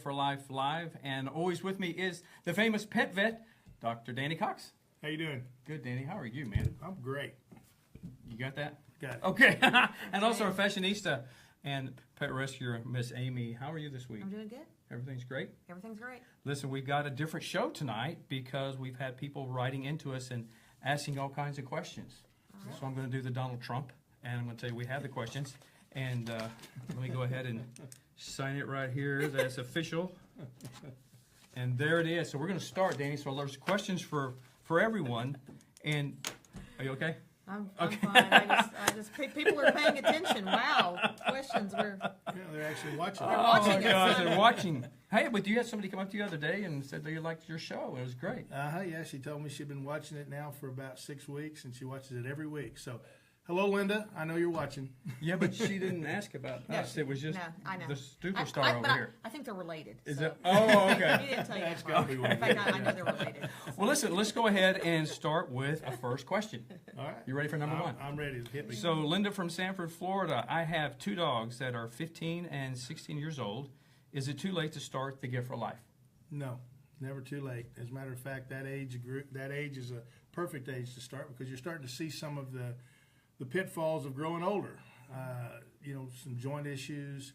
for Life Live, and always with me is the famous pet vet, Dr. Danny Cox. How you doing? Good, Danny. How are you, man? I'm great. You got that? Got it. Okay. And also our fashionista and pet rescuer, Miss Amy. How are you this week? I'm doing good. Everything's great? Everything's great. Listen, we've got a different show tonight because we've had people writing into us and asking all kinds of questions. Right. So I'm going to do the Donald Trump, and I'm going to tell you we have the questions. And let me go ahead and sign it right here. That's official. And there it is. So we're going to start, Danny. So there's questions for everyone. And are you okay? I'm Okay. fine. I just people are paying attention. Wow, questions were. Yeah, they're actually watching. They're Oh, watching my us. gosh, they're watching. Hey, but you had somebody come up to you the other day and said they liked your show. It was great. Yeah, she told me she'd been watching it now for about 6 weeks, and she watches it every week. So, hello, Linda. I know you're watching. Yeah, but she didn't ask about us. It was just No, I know. the superstar over here. I think they're related. Is so. it? Oh, okay. He didn't tell you That's that gotta part. be what In fact, I know they're related. Well, listen, let's go ahead and start with a first question. All right. You ready for number one? I'm ready. Hit me. So, Linda from Sanford, Florida. I have 2 dogs that are 15 and 16 years old. Is it too late to start the Gift for Life? No, never too late. As a matter of fact, that age is a perfect age to start because you're starting to see some of the pitfalls of growing older. Some joint issues,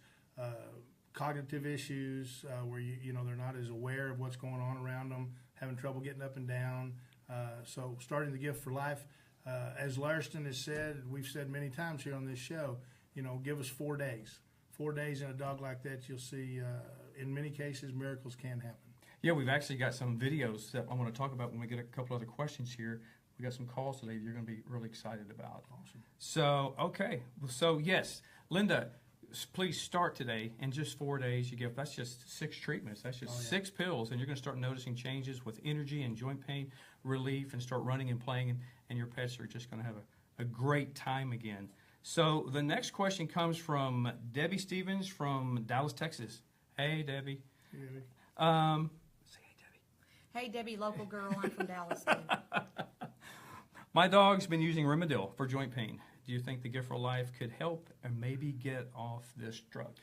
cognitive issues, where they're not as aware of what's going on around them, having trouble getting up and down. So starting the Gift for Life, as Lauriston has said, we've said many times here on this show, give us 4 days. 4 days in a dog like that, you'll see, in many cases, miracles can happen. Yeah, we've actually got some videos that I want to talk about when we get a couple other questions here. We got some calls today that you're going to be really excited about. Awesome. So, okay. So, yes, Linda, please start today. In just 4 days, you give, that's just 6 treatments. That's just 6 pills, and you're going to start noticing changes with energy and joint pain relief and start running and playing, and your pets are just going to have a great time again. So, the next question comes from Debbie Stevens from Dallas, Texas. Hey, Debbie. Hey, Debbie. Say hey, Debbie. Hey, Debbie, local girl. I'm from Dallas. Too. My dog's been using Rimadyl for joint pain. Do you think the Gift for Life could help and maybe get off this drug?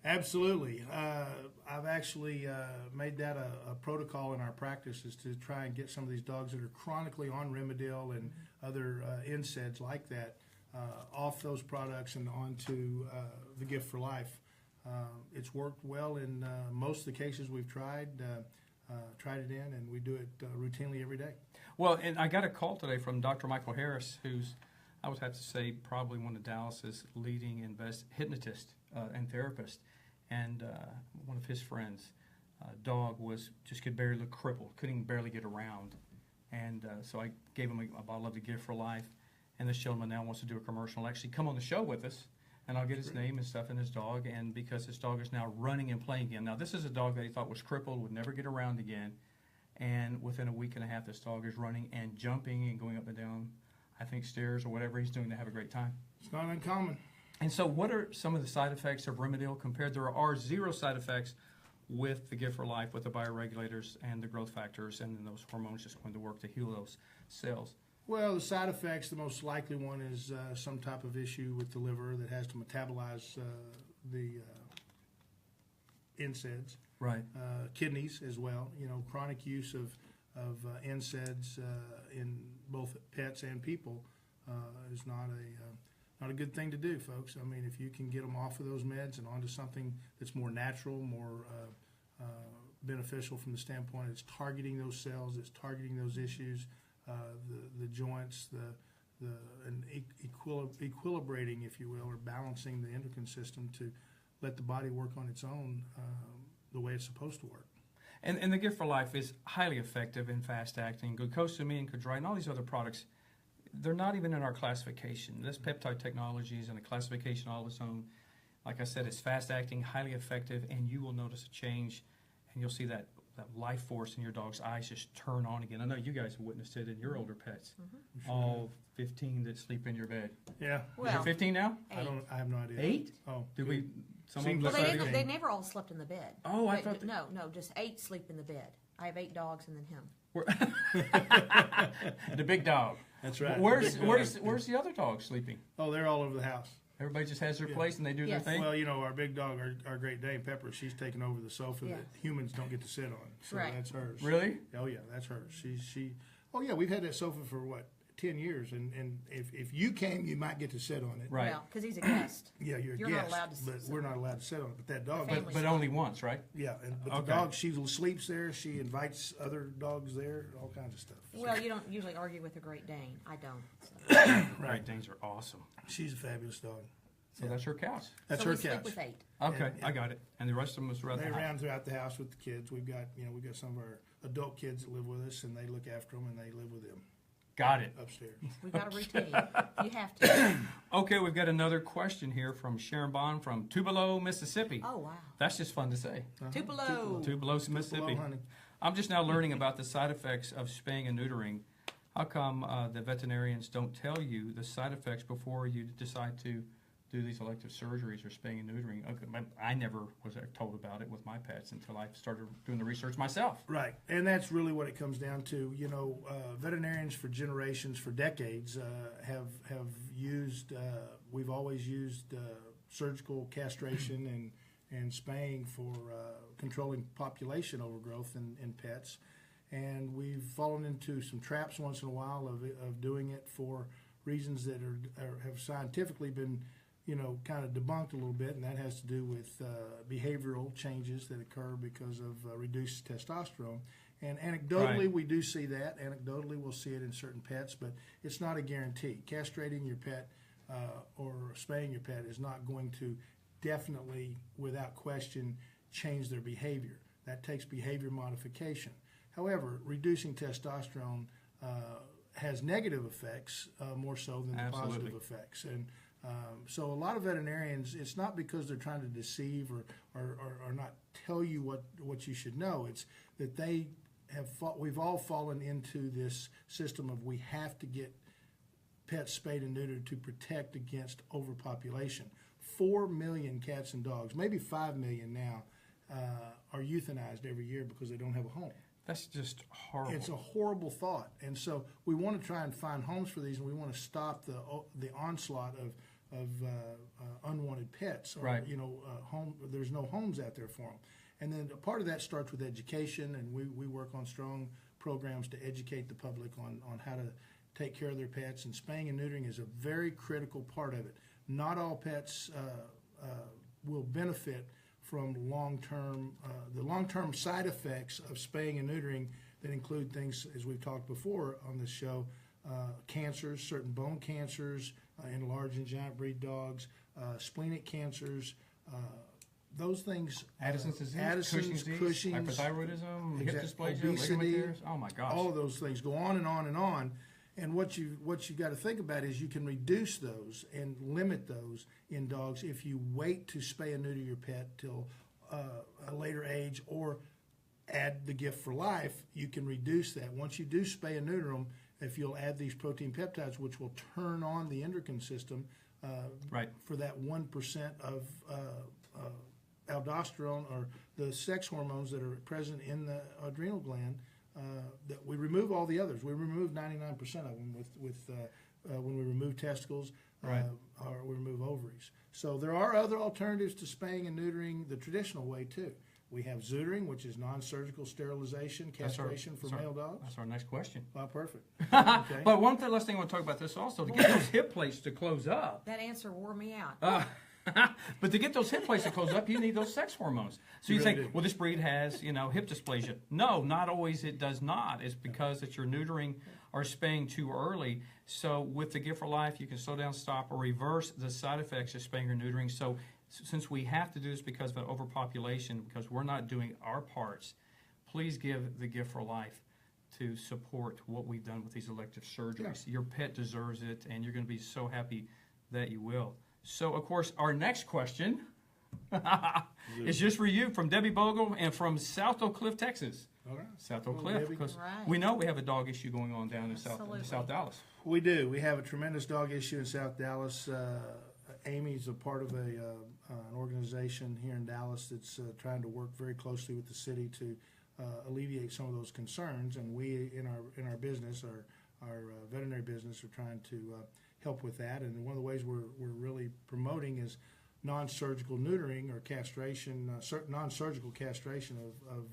Absolutely. I've actually made that a protocol in our practice is to try and get some of these dogs that are chronically on Rimadyl and other NSAIDs like that off those products and onto the Gift for Life. It's worked well in most of the cases we've tried it in, and we do it routinely every day. Well, and I got a call today from Dr. Michael Harris, who's, I would have to say, probably one of Dallas's leading hypnotist and therapist. And one of his friends' dog could barely look crippled, couldn't barely get around. And so I gave him a bottle of the Gift for Life. And this gentleman now wants to do a commercial and actually come on the show with us. And I'll get his name and stuff and his dog. And because his dog is now running and playing again. Now, this is a dog that he thought was crippled, would never get around again. And within a week and a half, this dog is running and jumping and going up and down, I think, stairs or whatever he's doing to have a great time. It's not uncommon. And so what are some of the side effects of Rimadyl compared? There are 0 side effects with the Gift for Life, with the bioregulators and the growth factors, and then those hormones just going to work to heal those cells. Well, the side effects, the most likely one is some type of issue with the liver that has to metabolize the NSAIDs. Right. Kidneys as well. Chronic use of NSAIDs in both pets and people is not a good thing to do, folks. I mean, if you can get them off of those meds and onto something that's more natural, more beneficial from the standpoint it's targeting those cells, it's targeting those issues, the joints, and equilibrating, if you will, or balancing the endocrine system to let the body work on its own the way it's supposed to work. And the Gift for Life is highly effective in fast-acting. Glucosamine, Chondroitin, all these other products, they're not even in our classification. This peptide technology is in a classification all of its own. Like I said, it's fast-acting, highly effective, and you will notice a change, and you'll see that life force in your dog's eyes just turn on again. I know you guys have witnessed it in your older pets. Mm-hmm. All 15 that sleep in your bed. Yeah. Is it 15 now? 8. I have no idea. 8? Oh, Did good. we? Seems Well, like they never all slept in the bed. Oh, I thought. No, just 8 sleep in the bed. I have 8 dogs and then him. The big dog. That's right. Where's the other dog sleeping? Oh, they're all over the house. Everybody just has their Yeah. place and they do Yes. their thing? Well, you know, our big dog, our Great Dane, Pepper, she's taken over the sofa Yeah. that humans don't get to sit on. So Right. that's hers. Really? Oh, yeah, that's hers. Oh, yeah, we've had that sofa for, what, 10 years. And if you came, you might get to sit on it. Right. Well, because he's a guest. Yeah, you're a You're guest. not allowed to but sit we're on not allowed to sit on it. But that dog, Family. But only once, right? yeah. But Okay. the dog, she sleeps there. She invites other dogs there, all kinds of stuff. So, Well, you don't usually argue with a Great Dane. I don't. So, Great Danes are awesome. she's a fabulous dog. So that's her couch. That's so her we sleep couch. with 8. Okay, And- I got it. And the rest of them was around They the house. ran throughout the house with the kids. We've got some of our adult kids that live with us, and they look after them, and they live with them Got it. upstairs. We've got a routine. You have to. Okay, we've got another question here from Sharon Bond from Tupelo, Mississippi. Oh, wow. That's just fun to say. Tupelo. Tupelo, Mississippi. honey. I'm just now learning about the side effects of spaying and neutering. How come the veterinarians don't tell you the side effects before you decide to do these elective surgeries or spaying and neutering? Okay, I never was told about it with my pets until I started doing the research myself. Right, and that's really what it comes down to. Veterinarians for generations, for decades, have used. We've always used surgical castration and spaying for controlling population overgrowth in pets, and we've fallen into some traps once in a while of doing it for reasons that have scientifically been kind of debunked a little bit, and that has to do with behavioral changes that occur because of reduced testosterone. And anecdotally, Right. we do see that. Anecdotally, we'll see it in certain pets, but it's not a guarantee. Castrating your pet or spaying your pet is not going to definitely, without question, change their behavior. That takes behavior modification. However, reducing testosterone has negative effects more so than the Absolutely. positive effects. And so a lot of veterinarians, it's not because they're trying to deceive or not tell you what you should know. It's that we've all fallen into this system of we have to get pets spayed and neutered to protect against overpopulation. 4 million cats and dogs, maybe 5 million now, are euthanized every year because they don't have a home. That's just horrible. It's a horrible thought, and so we want to try and find homes for these, and we want to stop the onslaught of unwanted pets. Or, Right. There's no homes out there for them, and then a part of that starts with education, and we work on strong programs to educate the public on how to take care of their pets, and spaying and neutering is a very critical part of it. Not all pets will benefit from the long-term side effects of spaying and neutering that include things, as we've talked before on this show, cancers, certain bone cancers in large and giant breed dogs, splenic cancers, those things. Addison's disease, Addison's, Cushing's, hypothyroidism, hip exact- dysplasia, obesity, ligament tears. Oh my gosh. all of those things go on and on and on. And what you got to think about is you can reduce those and limit those in dogs if you wait to spay and neuter your pet till a later age or add the gift for life. You can reduce that. Once you do spay and neuter them, if you'll add these protein peptides, which will turn on the endocrine system Right. for that 1% of aldosterone or the sex hormones that are present in the adrenal gland, that we remove all the others. We remove 99% of them with when we remove testicles Right. or we remove ovaries. So there are other alternatives to spaying and neutering the traditional way too. We have zutering, which is non-surgical sterilization, castration for male dogs. That's our next question. Well, perfect. Okay. But one last thing I want to talk about this also, to get those hip plates to close up. That answer wore me out. But to get those hip plates to close up, you need those sex hormones. So you really think, do. well, this breed has, hip dysplasia. No, not always. It does not. It's because that you're neutering or spaying too early. So with the gift for life, you can slow down, stop, or reverse the side effects of spaying or neutering. So since we have to do this because of an overpopulation, because we're not doing our parts, please give the gift for life to support what we've done with these elective surgeries. Your pet deserves it, and you're going to be so happy that you will. So, of course, our next question is just for you from Debbie Bogle and from South Oak Cliff, Texas. All right. South Oak Well, Cliff, Debbie. because Right. we know we have a dog issue going on down in Absolutely. South Dallas. We do. We have a tremendous dog issue in South Dallas. Amy's a part of an organization here in Dallas that's trying to work very closely with the city to alleviate some of those concerns. And we, in our business, our veterinary business, are trying to help with that. And one of the ways we're really promoting is non-surgical neutering or castration, non-surgical castration of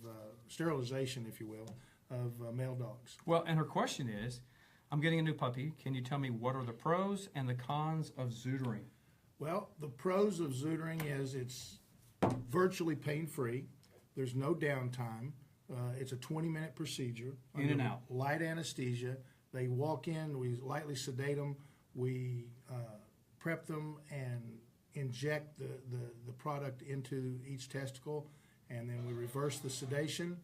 sterilization, if you will, of male dogs. Well, and her question is, I'm getting a new puppy. Can you tell me what are the pros and the cons of zutering? Well, the pros of zutering is it's virtually pain-free. There's no downtime. It's a 20-minute procedure. In and out. Light anesthesia. They walk in, we lightly sedate them, we prep them and inject the product into each testicle, and then we reverse the sedation,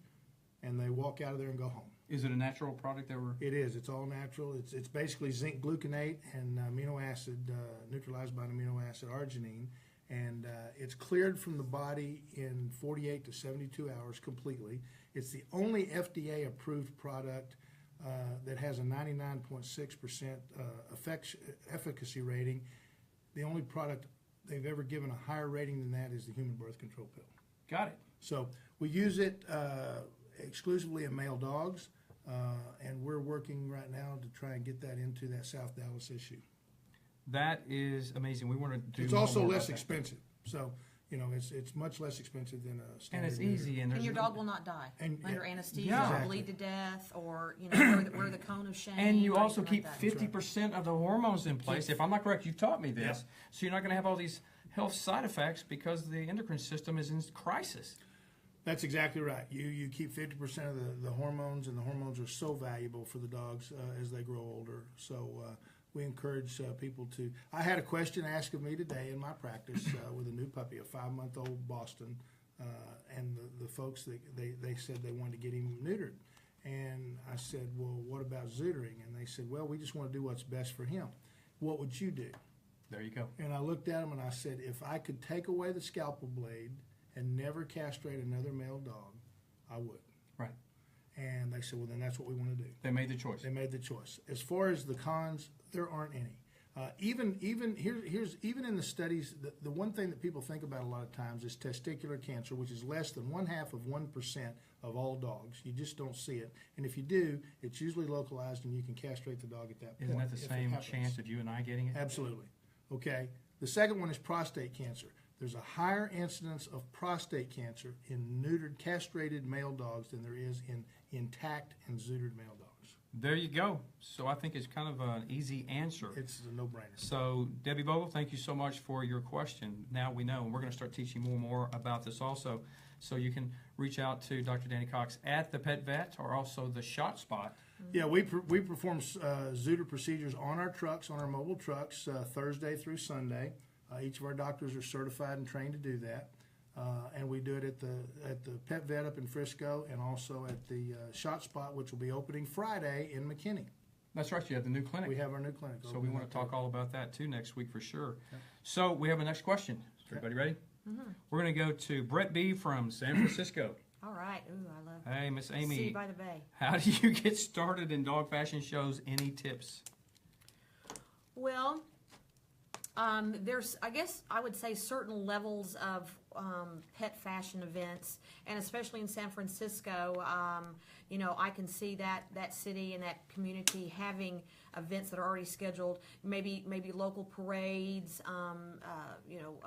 and they walk out of there and go home. Is it a natural product that we're... It is. It's all natural. It's basically zinc gluconate and amino acid, neutralized by an amino acid arginine, and it's cleared from the body in 48 to 72 hours completely. It's the only FDA-approved product that has a 99.6% efficacy rating. The only product they've ever given a higher rating than that is the human birth control pill. Got it. So we use it exclusively in male dogs, and we're working right now to try and get that into that South Dallas issue. That is amazing. We want to do It's also more less about that. expensive. So, you know, it's much less expensive than a standard. And it's easy. And, And there's your dog will not die And- under anesthesia Yeah. or Exactly. bleed to death or, you know, wear the cone of shame. And you or also anything keep like that. 50% of the hormones in place. If I'm not correct, you've taught me this. Yep. So you're not going to have all these health side effects because the endocrine system is in crisis. That's exactly right. You keep 50% of the hormones, and the hormones are so valuable for the dogs as they grow older. So we encourage people to. I had a question asked of me today in my practice with a new puppy, a 5-month-old Boston, and the folks they said they wanted to get him neutered, and I said, well, what about zutering? And they said, well, we just want to do what's best for him. What would you do? There you go. And I looked at him and I said, if I could take away the scalpel blade and never castrate another male dog, I would. Right. And they said, well, then that's what we want to do. They made the choice. They made the choice. As far as the cons, there aren't any. Even in the studies, the one thing that people think about a lot of times is testicular cancer, which is less than 0.5% of all dogs. You just don't see it. And if you do, it's usually localized and you can castrate the dog at that point. Isn't that the if it same happens. chance of you and I getting it? Absolutely. Okay. The second one is prostate cancer. There's a higher incidence of prostate cancer in neutered, castrated male dogs than there is in intact and zooted male dogs. There you go. So I think it's kind of an easy answer. It's a no-brainer. So Debbie Vogel, thank you so much for your question. Now we know, and we're going to start teaching more and more about this also. So you can reach out to Dr. Danny Cox at the Pet Vet or also the Shot Spot. Yeah, we perform zooter procedures on our trucks, on our mobile trucks, Thursday through Sunday. Each of our doctors are certified and trained to do that, and we do it at the Pet Vet up in Frisco, and also at the Shot Spot, which will be opening Friday in McKinney. That's right, you have the new clinic. We have our new clinic. So we want to talk all about that too next week for sure. Yeah. So we have a next question. Is everybody ready? Mm-hmm. We're going to go to Brett B. from San Francisco. All right. Ooh, I love Hey, Miss Amy. Sea by the Bay. How do you get started in dog fashion shows? Any tips? Well, there's, I guess I would say, certain levels of pet fashion events, and especially in San Francisco, you know, I can see that city and that community having events that are already scheduled, maybe local parades, you know,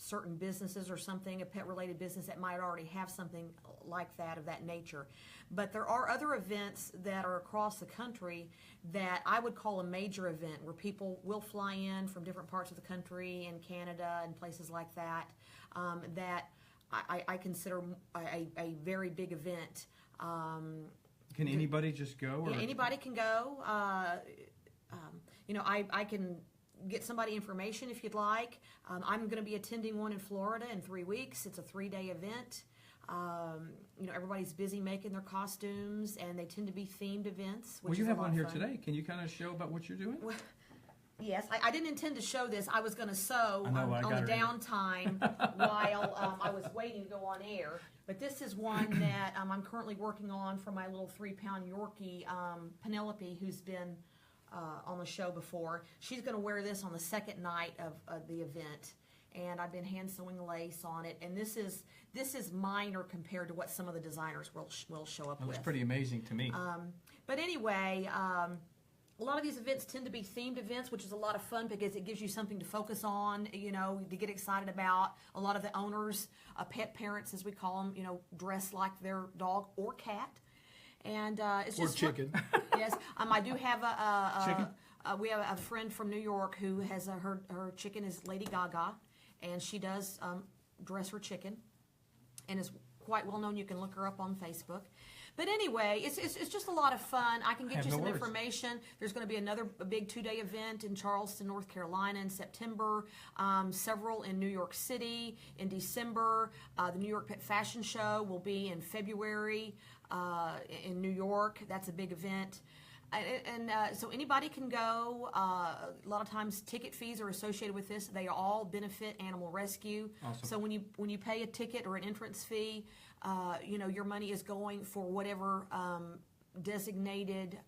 certain businesses or something, a pet-related business that might already have something like that, of that nature. But there are other events that are across the country that I would call a major event, where people will fly in from different parts of the country and Canada and places like that, that I consider a very big event. Can anybody just go? Or? Yeah, anybody can go. You know, I can get somebody information if you'd like. I'm going to be attending one in Florida in 3 weeks. It's a 3-day event. You know, everybody's busy making their costumes, and they tend to be themed events. Which Well, you is have a lot one of here fun. today. Can you kind of show about what you're doing? Well, yes, I didn't intend to show this. I was going to sew I know, I on got the it. downtime while I was waiting to go on air. But this is one that I'm currently working on for my little 3-pound Yorkie, Penelope, who's been on the show before. She's going to wear this on the second night of the event, and I've been hand sewing lace on it. And this is minor compared to what some of the designers will show up That with. looks pretty amazing to me. But anyway, A lot of these events tend to be themed events, which is a lot of fun because it gives you something to focus on, you know, to get excited about. A lot of the owners, pet parents as we call them, you know, dress like their dog or cat. And it's just chicken. Yes, I do have Chicken? we have a friend from New York who has her chicken is Lady Gaga, and she does dress her chicken, and is quite well known. You can look her up on Facebook. But anyway, it's just a lot of fun. I can get you some information. There's going to be a big 2-day event in Charleston, North Carolina in September, several in New York City in December. The New York Pet Fashion Show will be in February in New York. That's a big event. And so anybody can go. A lot of times ticket fees are associated with this. They all benefit animal rescue. Awesome. So when you pay a ticket or an entrance fee, you know, your money is going for whatever designated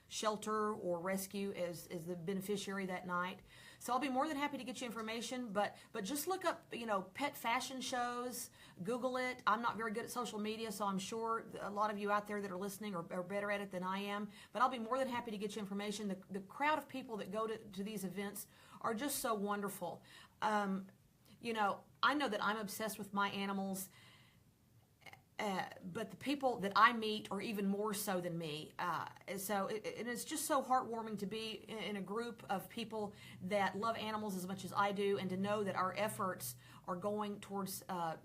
shelter or rescue is the beneficiary that night. So I'll be more than happy to get you information, but just look up, you know, pet fashion shows, Google it. I'm not very good at social media, so I'm sure a lot of you out there that are listening are better at it than I am, but I'll be more than happy to get you information. The crowd of people that go to these events are just so wonderful. You know, I know that I'm obsessed with my animals, but the people that I meet are even more so than me. So it's just so heartwarming to be in a group of people that love animals as much as I do, and to know that our efforts are going towards a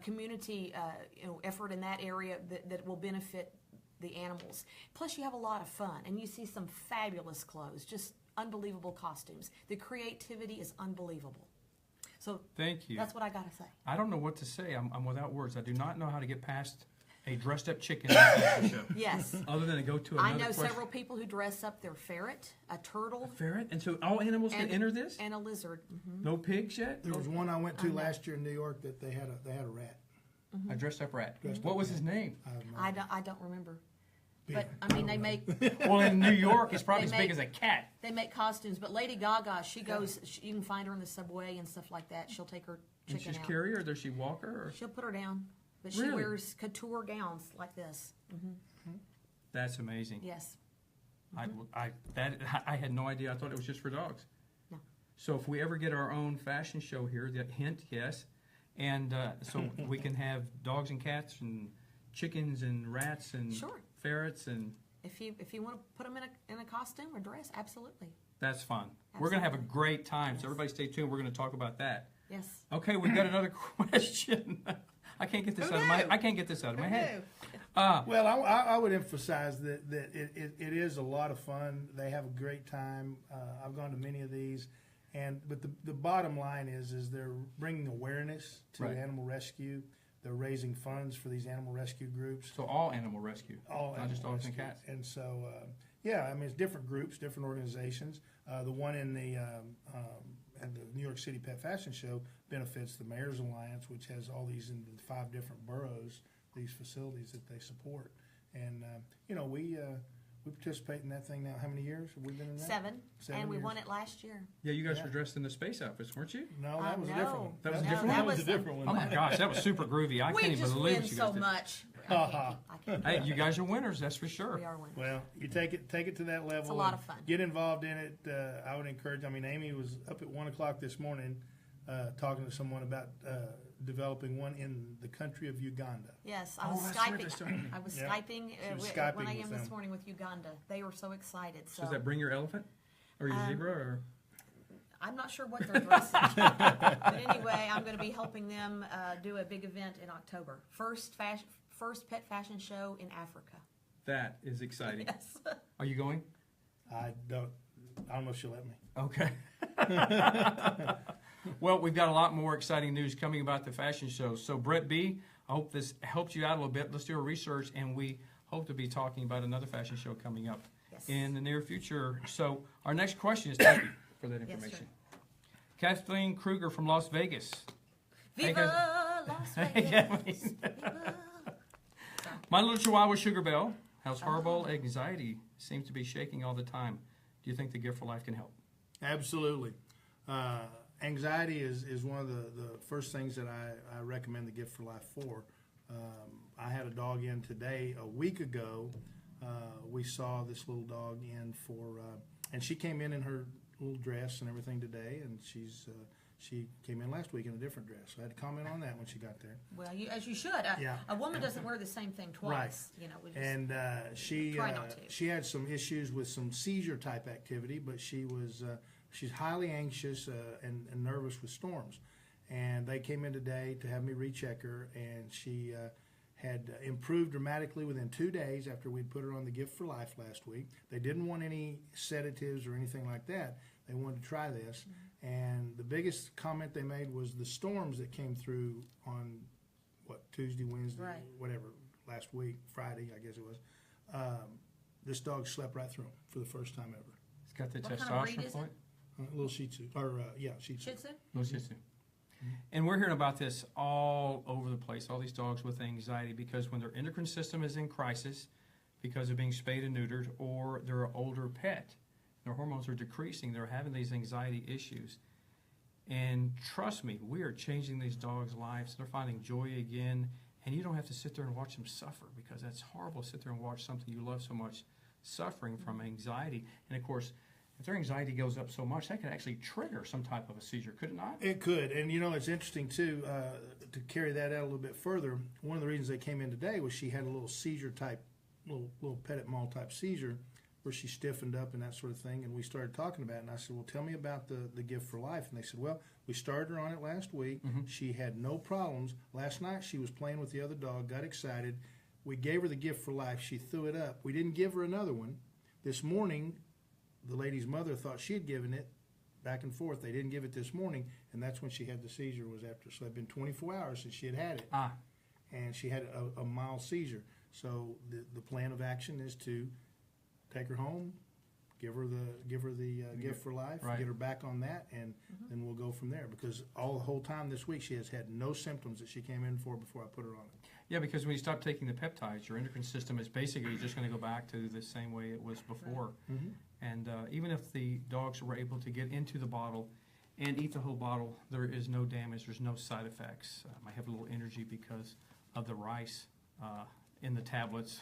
community you know, effort in that area that will benefit the animals. Plus, you have a lot of fun, and you see some fabulous clothes, just unbelievable costumes. The creativity is unbelievable. So thank you. That's what I got to say. I don't know what to say. I'm without words. I do not know how to get past a dressed-up chicken at a fashion show. Yes. Other than to go to another I know question. several people who dress up their ferret, a turtle, A ferret? And so all animals can enter this? and a lizard. Mm-hmm. No pigs yet? There was one I went to last year in New York that they had a rat. A dressed-up rat. Dressed What up was rat. his name? I don't remember. Big. But I mean, they make Well, in New York, it's probably They as big make- as a cat. they make costumes. But Lady Gaga, she goes. You can find her in the subway and stuff like that. She'll take her And chicken she's out. carry her, or does she walk her? Or? She'll put her down, but she Really? wears couture gowns like this. That's amazing. Yes. I had no idea. I thought it was just for dogs. No. So if we ever get our own fashion show here, that hint, yes, and so we can have dogs and cats and chickens and rats and Sure. ferrets, and If you want to put them in a costume or dress, absolutely. that's fun. We're gonna have a Absolutely. great time. So Yes. everybody, stay tuned. We're gonna talk about that. Yes. Okay, we've got another question. I can't get this Who out of my. knew? I can't get this out of my Who head. knew? Well, I would emphasize that it is a lot of fun. They have a great time. I've gone to many of these, but the bottom line is they're bringing awareness to Right. animal rescue. They're raising funds for these animal rescue groups. So all animal rescue, All not just animal dogs and rescue. cats. And so, yeah, I mean, it's different groups, different organizations. The one in the at the New York City Pet Fashion Show benefits the Mayor's Alliance, which has all these in the 5 different boroughs, these facilities that they support. And you know, we participate in that thing now. How many years have we been in that? 7, 7 and we years. won it last year. Yeah, you guys Yeah. were dressed in the space outfits, weren't you? No, that was a different one. That was a No, different that one? was a different one. Oh my gosh, that was super groovy. I We can't even just believe win what you so guys did. much. I can't. Hey, you guys are winners, that's for sure. We are winners. Well, you take it to that level. It's a lot and of fun. Get involved in it. I would encourage. I mean, Amy was up at 1:00 this morning talking to someone about developing one in the country of Uganda. Yes, I was Oh, that's right, Skyping. that's right. I was Yeah. Skyping She was at Skyping 1 a.m. with this them. morning with Uganda. They were so excited. So Does that bring your elephant? Or your zebra? Or I'm not sure what they're dressing. But anyway, I'm going to be helping them do a big event in October. First pet fashion show in Africa. that is exciting. Yes. Are you going? I don't know if she'll let me. Okay. Well, we've got a lot more exciting news coming about the fashion show. So, Brett B., I hope this helped you out a little bit. Let's do a research, and we hope to be talking about another fashion show coming up Yes. in the near future. So, our next question is, thank you for that Yes, information. Kathleen Kruger from Las Vegas. Hey, Viva Las Vegas. Yeah, Viva. My little Chihuahua Sugar Belle has horrible anxiety, seems to be shaking all the time. Do you think the Gift for Life can help? Absolutely. Anxiety is one of the first things that I recommend the Gift for Life for. I had a dog in today a week ago we saw this little dog in for, and she came in her little dress and everything today, and she came in last week in a different dress. So I had to comment on that when she got there. Well, as you should. Yeah. A woman doesn't wear the same thing twice. You know, we just And she try not to. she had some issues with some seizure type activity, but she's highly anxious and nervous with storms. And they came in today to have me recheck her, and she had improved dramatically within 2 days after we'd put her on the Gift for Life last week. They didn't want any sedatives or anything like that. They wanted to try this. And the biggest comment they made was the storms that came through on, Tuesday, Wednesday, Right. whatever, last week, Friday, I guess it was. This dog slept right through them for the first time ever. It's got the What kind of breed testosterone is point. A little Shih Tzu, Shih Tzu. Shih Tzu? Little Shih Tzu. And we're hearing about this all over the place, all these dogs with anxiety, because when their endocrine system is in crisis because of being spayed and neutered, or they're an older pet, their hormones are decreasing, they're having these anxiety issues. And trust me, we are changing these dogs' lives. They're finding joy again, and you don't have to sit there and watch them suffer, because that's horrible to sit there and watch something you love so much suffering from anxiety. And of course, if their anxiety goes up so much, that could actually trigger some type of a seizure, could it not? It could, and it's interesting too, to carry that out a little bit further. One of the reasons they came in today was she had a little seizure type, little petit mal type seizure, where she stiffened up and that sort of thing, and we started talking about it, and I said, well, tell me about the Gift for Life. And they said, well, we started her on it last week. She had no problems. Last night she was playing with the other dog, got excited. We gave her the Gift for Life. She threw it up. We didn't give her another one. This morning, the lady's mother thought she had given it back and forth. They didn't give it this morning, and that's when she had the seizure, was after. So it had been 24 hours since she had it. And she had a mild seizure. So the plan of action is to take her home, give her the Gift for Life, Right. get her back on that, and then we'll go from there. Because the whole time this week she has had no symptoms that she came in for before I put her on it. Yeah, because when you stop taking the peptides, your endocrine system is basically just going to go back to the same way it was before. And even if the dogs were able to get into the bottle and eat the whole bottle, there is no damage, there's no side effects. Might have a little energy because of the rice in the tablets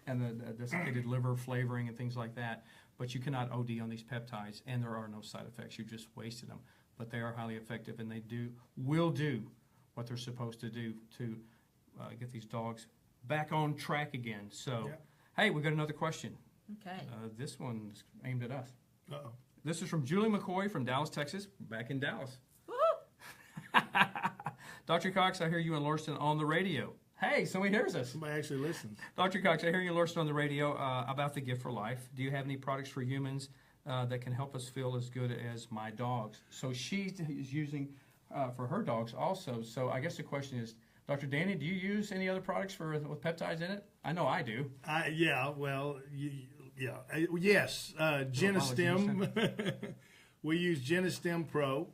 and the desiccated liver flavoring and things like that. But you cannot OD on these peptides, and there are no side effects. You just wasted them. But they are highly effective, and they will do what they're supposed to do to get these dogs back on track again. So, hey, we got another question. Okay. This one's aimed at us. Uh-oh. This is from Julie McCoy from Dallas, Texas, back in Dallas. Woo-hoo! Dr. Cox, I hear you in Lauriston on the radio. Hey, somebody hears us. Somebody actually listens. Dr. Cox, I hear you in Lauriston on the radio about the Gift for Life. Do you have any products for humans that can help us feel as good as my dogs? So she is using for her dogs also. So I guess the question is, Dr. Danny, do you use any other products with peptides in it? I know I do. Yes, Genestem. We use Genestem Pro,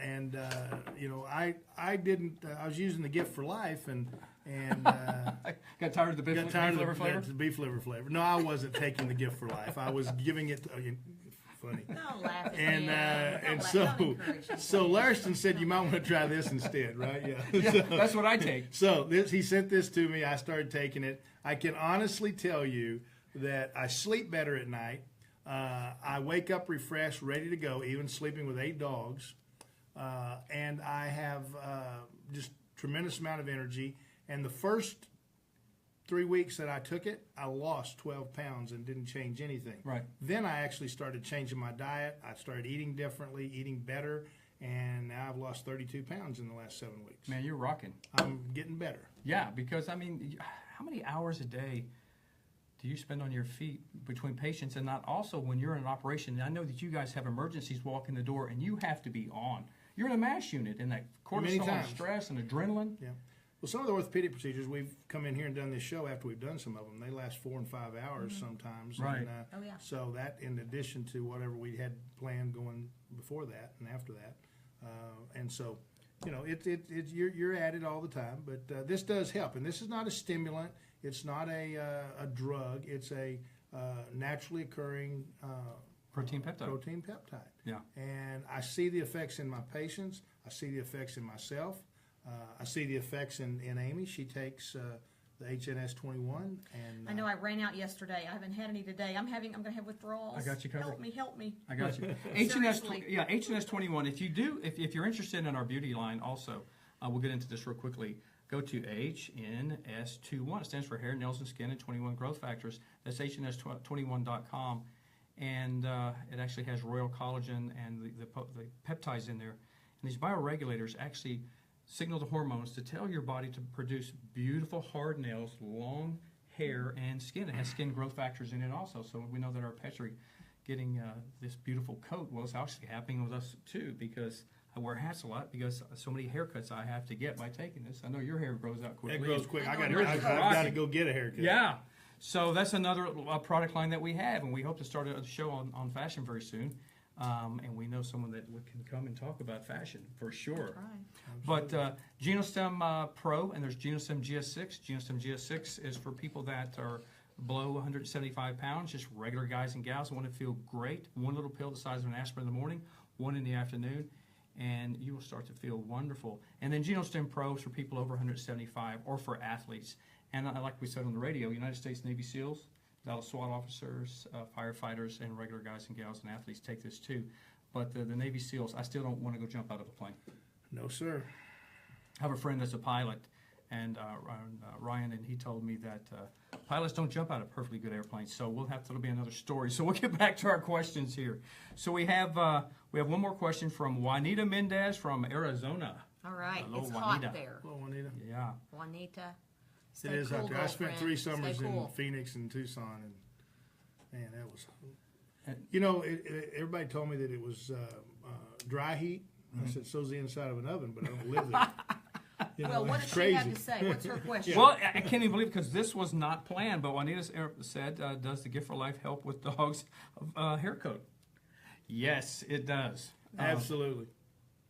and I didn't. I was using the Gift for Life, and got tired of the beef liver flavor. The beef liver flavor. No, I wasn't taking the Gift for Life. I was giving it. Funny. Don't laugh. And so Lauriston said you might want to try this instead, right? Yeah, that's what I take. So he sent this to me. I started taking it. I can honestly tell you that I sleep better at night. I wake up refreshed, ready to go, even sleeping with 8 dogs. And I have just tremendous amount of energy. And the first 3 weeks that I took it, I lost 12 pounds and didn't change anything. Right. Then I actually started changing my diet. I started eating differently, eating better, and now I've lost 32 pounds in the last 7 weeks. Man, you're rocking. I'm getting better. Yeah, because, I mean, how many hours a day do you spend on your feet between patients, and not also when you're in an operation? And I know that you guys have emergencies walk in the door, and you have to be on. You're in a MASH unit, and that cortisol and stress and adrenaline. Yeah. Well, some of the orthopedic procedures, we've come in here and done this show after we've done some of them. They last 4 and 5 hours sometimes. Right. And, so that, in addition to whatever we had planned going before that and after that. And so, you're at it all the time. But this does help. And this is not a stimulant. It's not a drug. It's a naturally occurring Protein peptide. Yeah. And I see the effects in my patients. I see the effects in myself. I see the effects in Amy. She takes the HNS 21. And I know I ran out yesterday. I haven't had any today. I'm going to have withdrawals. I got you covered. Help me. I got you. HNS, Seriously. yeah, HNS 21. If you're interested in our beauty line, also, we'll get into this real quickly. Go to HNS 21. It stands for Hair, Nails, and Skin, and 21 Growth Factors. That's HNS21.com, and it actually has royal collagen and the peptides in there. And these bioregulators actually signal the hormones to tell your body to produce beautiful hard nails, long hair, and skin. It has skin growth factors in it also, so we know that our pets are getting this beautiful coat. Well, it's actually happening with us too, because I wear hats a lot because so many haircuts I have to get by taking this. I know your hair grows out quickly. it grows quick. I I've know, got to go get a haircut. Yeah. So that's another product line that we have, and we hope to start a show on fashion very soon. And we know someone that can come and talk about fashion for sure. Right. But GenoStem Pro, and there's GenoStem GS6. GenoStem GS6 is for people that are below 175 pounds, just regular guys and gals who want to feel great. One little pill the size of an aspirin in the morning, one in the afternoon, and you will start to feel wonderful. And then GenoStem Pro is for people over 175 or for athletes. And like we said on the radio, United States Navy SEALs, Dallas SWAT officers, firefighters, and regular guys and gals and athletes take this too. But the Navy SEALs, I still don't want to go jump out of a plane. No, sir. I have a friend that's a pilot, and Ryan, and he told me that pilots don't jump out of perfectly good airplanes. So that'll be another story. So we'll get back to our questions here. So we have one more question from Juanita Mendez from Arizona. All right. Hello, It's Juanita. hot there. Hello, Juanita. Yeah. Juanita. It is cool, out there. I spent 3 girlfriend. summers Stay in cool. Phoenix and Tucson, and man, that was. And- You know, everybody told me that it was dry heat. I said, so's the inside of an oven, but I don't live there. You know, Well, what it's does crazy. she have to say? What's her question? Well, I can't even believe it because this was not planned. But Juanita said, "Does the Gift for Life help with dogs' hair coat?" Yes, it does. Absolutely.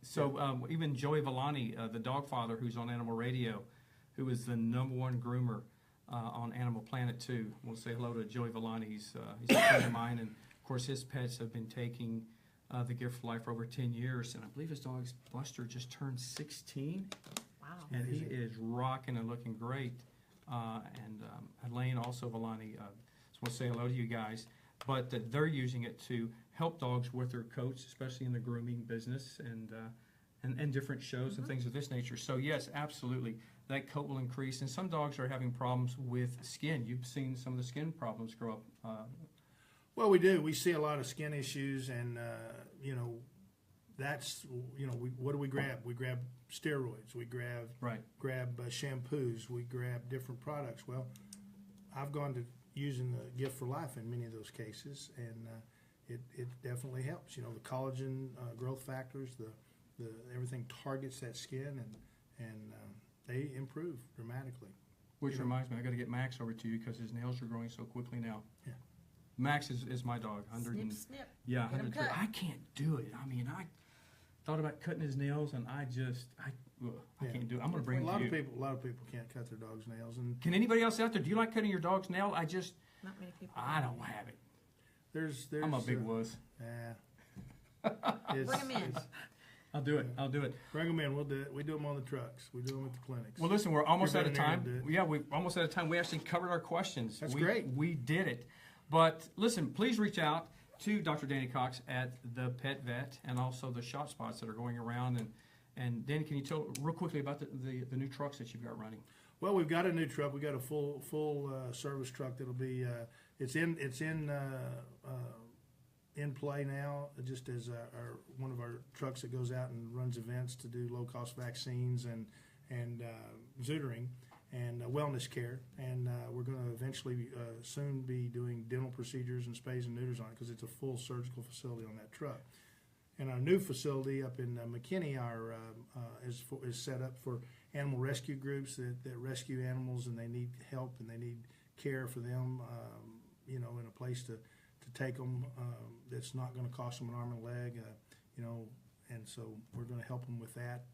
So even Joey Villani, the dog father who's on Animal Radio, who is the #1 groomer on Animal Planet 2. We'll say hello to Joey Villani. He's a friend of mine, and of course his pets have been taking the Gift for Life for over 10 years. And I believe his dog Buster just turned 16. Wow. And he is rocking and looking great. And Elaine, also Villani, just want to say hello to you guys. But they're using it to help dogs with their coats, especially in the grooming business and different shows and things of this nature. So yes, absolutely, that coat will increase. And some dogs are having problems with skin. You've seen some of the skin problems grow up. Well, we do. We see a lot of skin issues, and that's what do we grab? We grab steroids. We grab shampoos. We grab different products. Well, I've gone to using the Gift for Life in many of those cases, and it definitely helps. You know, the collagen growth factors, the everything targets that skin, and they improve dramatically. Which reminds me, I got to get Max over to you because his nails are growing so quickly now. Yeah. Max is my dog. Snip, snip. Yeah, Get 'em 103. cut. I can't do it. I mean, I thought about cutting his nails, and I can't do it. I'm going to bring A it lot to of you. people can't cut their dog's nails, and Can anybody else out there? Do you like cutting your dog's nail? Not many people. I don't have it. there's I'm a big wuss. It's, Bring 'em in. I'll do it. I'll do it. Bring them in. We'll do it. We do them on the trucks. We do them at the clinics. Well, listen, we're almost Your out of veterinarian time. will do it. Yeah, we're almost out of time. We actually covered our questions. That's great. We did it. But listen, please reach out to Dr. Danny Cox at the Pet Vet and also the shot spots that are going around. And Danny, can you tell real quickly about the new trucks that you've got running? Well, we've got a new truck. We've got a full service truck that'll be it's in play now, just as one of our trucks that goes out and runs events to do low cost vaccines and suturing and wellness care. And we're going to eventually soon be doing dental procedures and spays and neuters on it because it's a full surgical facility on that truck. And our new facility up in McKinney is set up for animal rescue groups that rescue animals, and they need help and they need care for them, in a place to take them that's not going to cost them an arm and a leg, and so we're going to help them with that.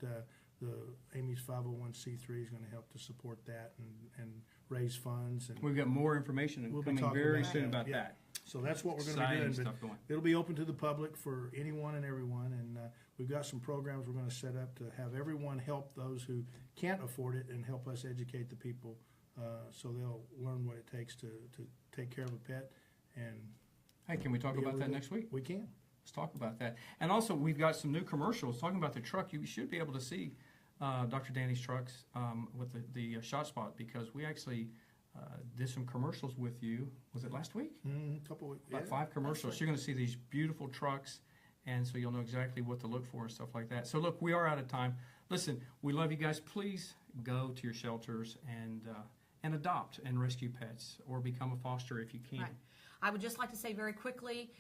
The Amy's 501c3 is going to help to support that and raise funds. And We've got more information We'll be coming talking very about soon that, about yeah. that. so that's what we're going to be Exciting doing. stuff But going. it'll be open to the public for anyone and everyone, and we've got some programs we're going to set up to have everyone help those who can't afford it and help us educate the people so they'll learn what it takes to take care of a pet. And Hey, can we talk be about able that to- next week? we can. Let's talk about that. And also, we've got some new commercials talking about the truck. You should be able to see Dr. Danny's trucks with the shot spot, because we actually did some commercials with you. Was it last week? Couple weeks. About 5 commercials. Excellent. You're going to see these beautiful trucks, and so you'll know exactly what to look for and stuff like that. So look, we are out of time. Listen, we love you guys. Please go to your shelters and adopt and rescue pets, or become a foster if you can. Right. I would just like to say very quickly,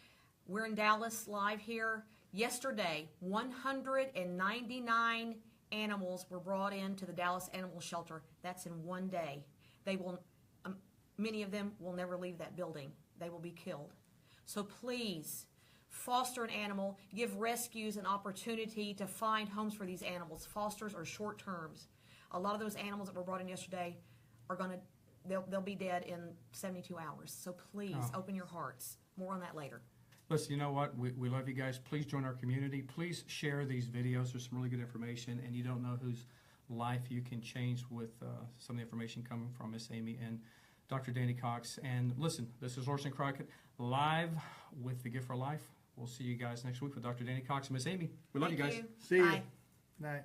we're in Dallas live here. Yesterday, 199 animals were brought into the Dallas Animal Shelter. That's in one day. They will, many of them will never leave that building. They will be killed. So please, foster an animal. Give rescues an opportunity to find homes for these animals. Fosters are short terms. A lot of those animals that were brought in yesterday are going to, they'll be dead in 72 hours. So please, open your hearts. More on that later. Listen, you know what? We love you guys. Please join our community. Please share these videos. There's some really good information, and you don't know whose life you can change with some of the information coming from Miss Amy and Dr. Danny Cox. And listen, this is Lauriston Crockett live with The Gift for Life. We'll see you guys next week with Dr. Danny Cox and Miss Amy. We love you guys. See you. Bye. Night.